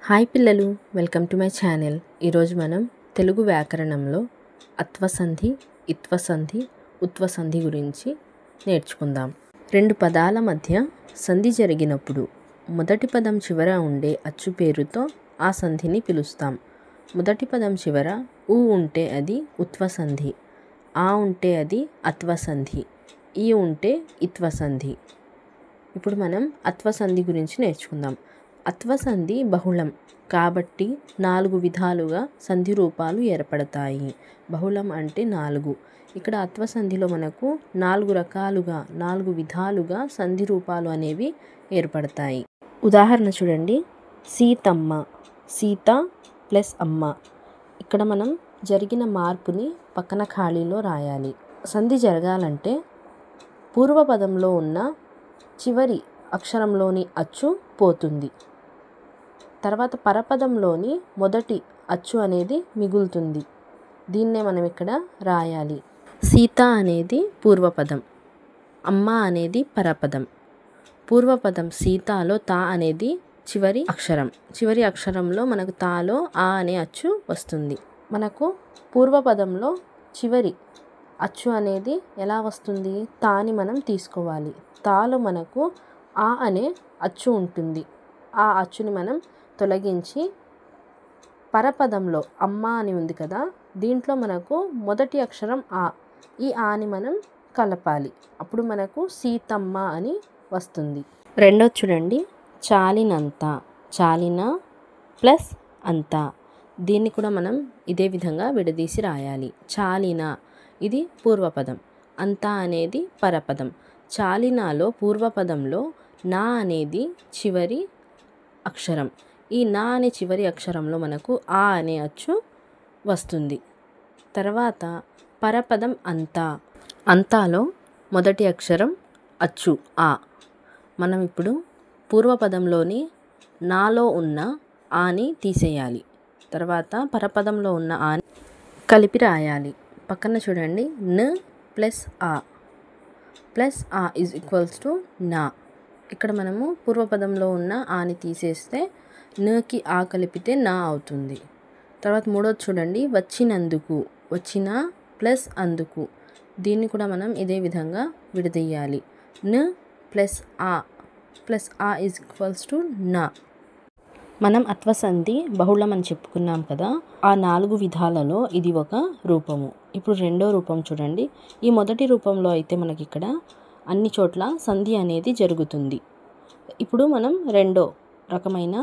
Hi పిల్లలు, welcome to my channel. ఈరోజు మనం తెలుగు వ్యాకరణంలో అత్వసంధి, ఇత్వసంధి, ఉత్వసంధి గురించి నేర్చుకుందాం. రెండు పదాల మధ్య సంధి జరిగినప్పుడు మొదటి పదం చివర ఉండే అచ్చు పేరుతో ఆ సంధిని పిలుస్తాం. మొదటి పదం చివర ఊ ఉంటే అది ఉత్వసంధి, ఆ ఉంటే అది అత్వసంధి, ఈ ఉంటే ఇత్వసంధి. ఇప్పుడు మనం అత్వసంధి గురించి నేర్చుకుందాం. అత్వసంధి బహుళం కాబట్టి 4 విధాలుగా సంధి రూపాలు ఏర్పడతాయి. బహుళం అంటే 4. ఇక్కడ అత్వసంధిలో మనకు 4 రకాలుగా 4 విధాలుగా సంధి రూపాలు అనేవి ఏర్పడతాయి. ఉదాహరణ చూడండి. సీతమ్మ, సీత ప్లస్ అమ్మ. ఇక్కడ మనం జరిగిన మార్పుని పక్కన ఖాళీలో రాయాలి. సంధి జరగాలంటే పూర్వపదంలో ఉన్న చివరి అక్షరంలోని అచ్చు పోతుంది. తర్వాత పరపదంలోని మొదటి అచ్చు అనేది మిగులుతుంది. దీన్నే మనం ఇక్కడ రాయాలి. సీత అనేది పూర్వపదం, అమ్మ అనేది పరపదం. పూర్వపదం సీతాలో తా అనేది చివరి అక్షరం. చివరి అక్షరంలో మనకు తాలో ఆ అనే అచ్చు వస్తుంది. మనకు పూర్వపదంలో చివరి అచ్చు అనేది ఎలా వస్తుంది? తాని మనం తీసుకోవాలి. తాలో మనకు ఆ అనే అచ్చు ఉంటుంది. ఆ అచ్చుని మనం తొలగించి పరపదంలో అమ్మ అని ఉంది కదా, దీంట్లో మనకు మొదటి అక్షరం ఆ. ఈ ఆని మనం కలపాలి. అప్పుడు మనకు సీతమ్మ అని వస్తుంది. రెండోది చూడండి. చాలినంత, చాలిన ప్లస్ అంత. దీన్ని కూడా మనం ఇదే విధంగా విడదీసి రాయాలి. చాలిన ఇది పూర్వపదం, అంత అనేది పరపదం. చాలినాలో పూర్వపదంలో నా అనేది చివరి అక్షరం. ఈ నా అనే చివరి అక్షరంలో మనకు ఆ అనే అచ్చు వస్తుంది. తర్వాత పరపదం అంతా. అంతాలో మొదటి అక్షరం అచ్చు ఆ. మనం ఇప్పుడు పూర్వపదంలోని నాలో ఉన్న ఆని తీసేయాలి. తర్వాత పరపదంలో ఉన్న ఆని కలిపి రాయాలి. పక్కన చూడండి. న ప్లస్ ఆ ప్లస్ ఆ ఈజ్ ఈక్వల్స్ టు నా. ఇక్కడ మనము పూర్వపదంలో ఉన్న ఆని తీసేస్తే నకి ఆ కలిపితే నా అవుతుంది. తర్వాత మూడోది చూడండి. వచ్చినందుకు, వచ్చిన ప్లస్ అందుకు. దీన్ని కూడా మనం ఇదే విధంగా విడదీయాలి. న ప్లస్ ఆ ఈజ్ ఈక్వల్స్ టు నా. మనం అత్వసంధి బహుళం అని చెప్పుకున్నాం కదా, ఆ 4 విధాలలో ఇది ఒక రూపము. ఇప్పుడు రెండో రూపం చూడండి. ఈ మొదటి రూపంలో అయితే మనకి ఇక్కడ అన్ని చోట్ల సంధి అనేది జరుగుతుంది. ఇప్పుడు మనం రెండో రకమైన